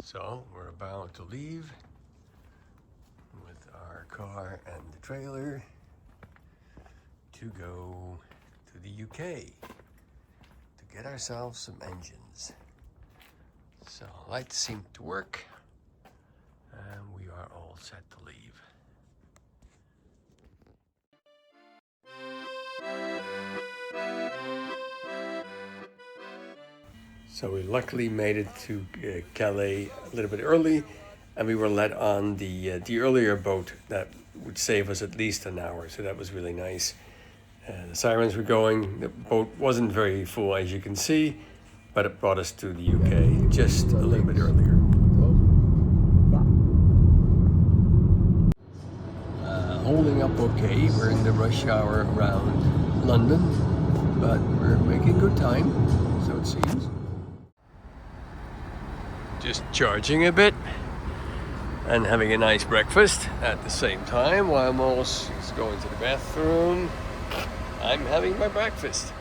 So we're about to leave with our car and the trailer to go to the UK to get ourselves some engines. So lights seem to work and we are all set to leave. So we luckily made it to Calais a little bit early, and we were let on the earlier boat that would save us at least an hour. So that was really nice. The sirens were going. The boat wasn't very full, as you can see, but it brought us to the UK just a little bit earlier. Holding up okay. We're in the rush hour around London, but we're making good time, so it seems. Just charging a bit and having a nice breakfast at the same time while Mo's is going to the bathroom. I'm having my breakfast.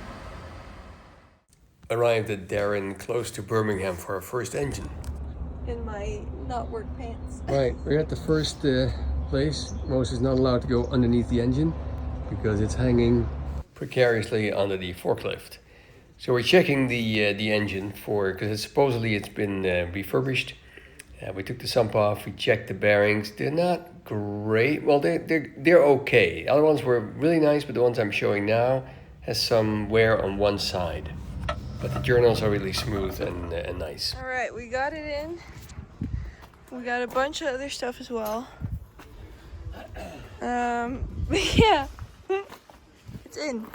Arrived at Darren, close to Birmingham, for our first engine. In my not work pants. Right, we're at the first place. Mos is not allowed to go underneath the engine because it's hanging precariously under the forklift. So we're checking the engine because supposedly it's been refurbished. We took the sump off. We checked the bearings. They're not great. Well, they're okay. The other ones were really nice, but the ones I'm showing now has some wear on one side. But the journals are really smooth and nice. All right, we got it in. We got a bunch of other stuff as well. Yeah, it's in.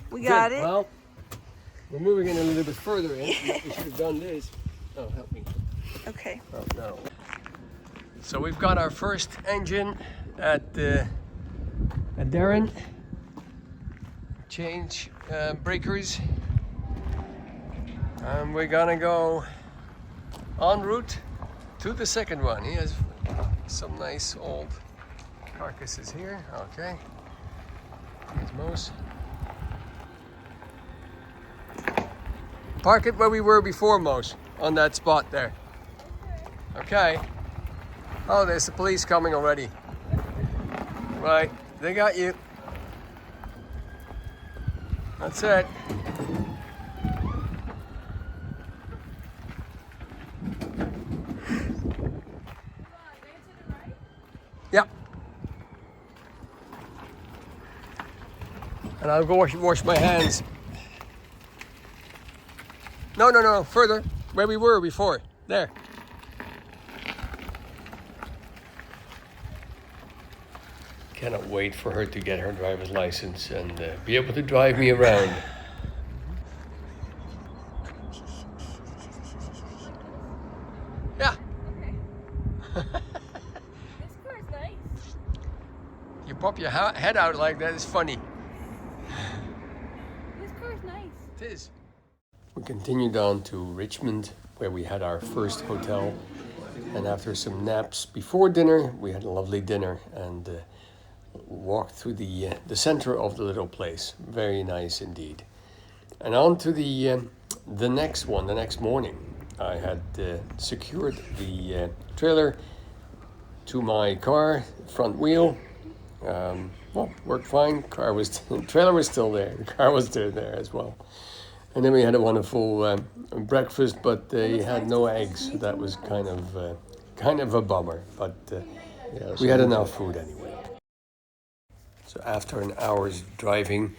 We got Good. it. Well, we're moving in a little bit further in. We should have done this. Oh, help me. Okay. Oh, no. So we've got our first engine at Darren. Change breakers. And we're gonna go en route to the second one. He has some nice old carcasses here. Okay. Here's Mos. Park it where we were before, Mos, on that spot there. Okay. Oh, there's the police coming already. Right, they got you. That's it. Yep. And I'll go wash my hands. No, further, where we were before, there. Cannot wait for her to get her driver's license and be able to drive me around. Yeah. Okay. This car is nice. You pop your head out like that, it's funny. This car is nice. It is. We continued on to Richmond, where we had our first hotel. And after some naps before dinner, we had a lovely dinner and walked through the center of the little place. Very nice indeed. And on to the next one, the next morning. I had secured the trailer to my car, front wheel. Well, worked fine. Trailer was still there. The car was still there as well. And then we had a wonderful breakfast, but they had no eggs. So that was kind of a bummer. But we had enough food anyway. So after an hour's driving,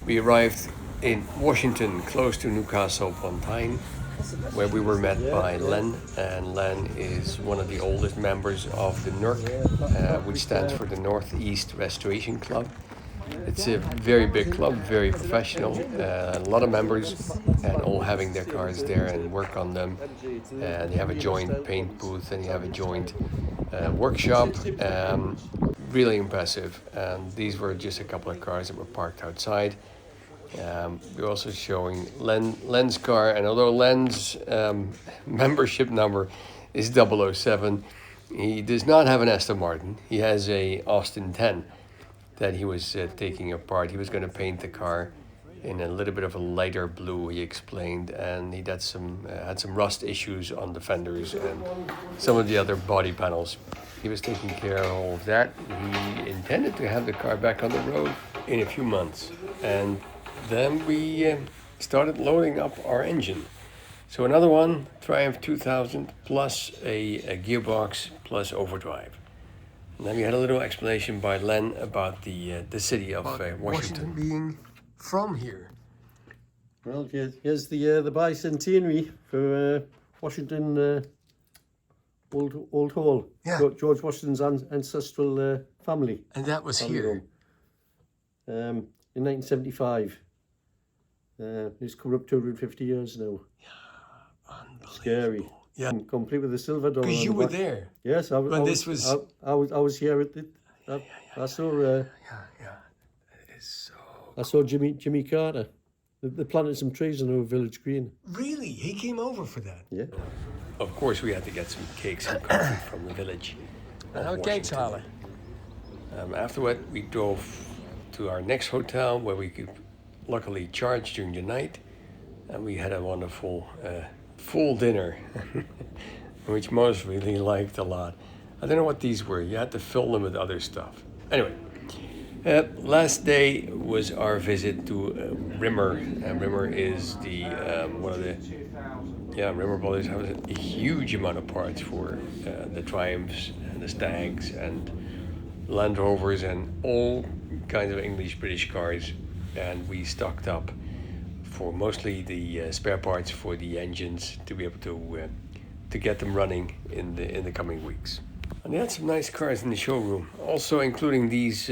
we arrived in Washington, close to Newcastle upon Tyne, where we were met by Len. And Len is one of the oldest members of the NERC, which stands for the Northeast Restoration Club. It's a very big club, very professional, a lot of members, and all having their cars there and work on them. And you have a joint paint booth and you have a joint workshop. Really impressive. And these were just a couple of cars that were parked outside. We're also showing Len's car, and although Len's membership number is 007, he does not have an Aston Martin. He has a Austin 10 that he was taking apart. He was going to paint the car in a little bit of a lighter blue, he explained, and he had some rust issues on the fenders and some of the other body panels. He was taking care of all of that. He intended to have the car back on the road in a few months, and then we started loading up our engine. So another one, Triumph 2000 plus a gearbox plus overdrive. And then we had a little explanation by Len about the city of Washington being from here. Well, here's the bicentenary for Washington Old Hall. Yeah. George Washington's ancestral family. And that was here. In 1975. It's come up 250 years now. Scary. Yeah. And complete with the silver dollar. Because you were there. Yes, I was here at the. I saw. Yeah. It is so. I saw Jimmy Carter. They planted some trees on our village green. Really? He came over for that? Yeah. Of course, we had to get some cakes and coffee from the village. How cakes, Harley? Afterward, we drove to our next hotel where we could luckily charge during the night. And we had a wonderful full dinner, which most really liked a lot. I don't know what these were. You had to fill them with other stuff. Anyway. Last day was our visit to Rimmer, and Rimmer is the one of the Rimmer Brothers has a huge amount of parts for the Triumphs and the Stags and Land Rovers and all kinds of English British cars, and we stocked up for mostly the spare parts for the engines to be able to get them running in the coming weeks. And they had some nice cars in the showroom, also including these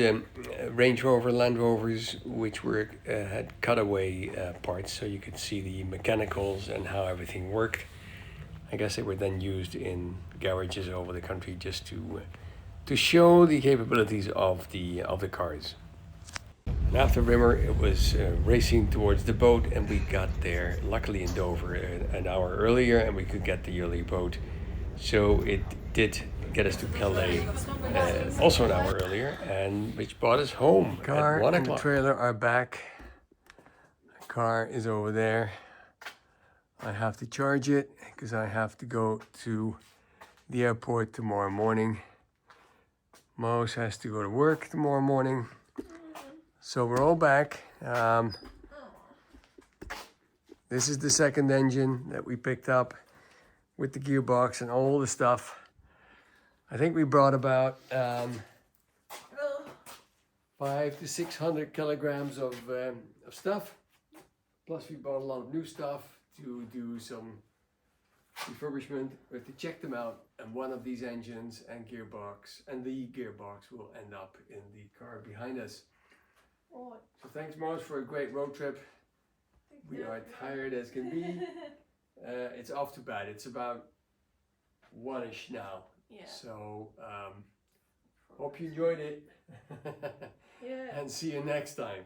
Range Rover, Land Rovers, which had cutaway parts, so you could see the mechanicals and how everything worked. I guess they were then used in garages over the country just to show the capabilities of the cars. And after Rimmer, it was racing towards the boat, and we got there, luckily in Dover, an hour earlier, and we could get the early boat. So it did get us to Calais also an hour earlier, and which brought us home at 1 o'clock. And the trailer are back. The car is over there. I have to charge it because I have to go to the airport tomorrow morning. Mose has to go to work tomorrow morning. So we're all back. This is the second engine that we picked up with the gearbox and all the stuff. I think we brought about 500 to 600 kilograms of stuff. Plus we bought a lot of new stuff to do some refurbishment. We have to check them out, and one of these engines and the gearbox will end up in the car behind us. So thanks, Mose, for a great road trip. We are tired as can be. It's off to bed. It's about 1-ish now. Yeah. So hope you enjoyed it. Yeah. And see you next time.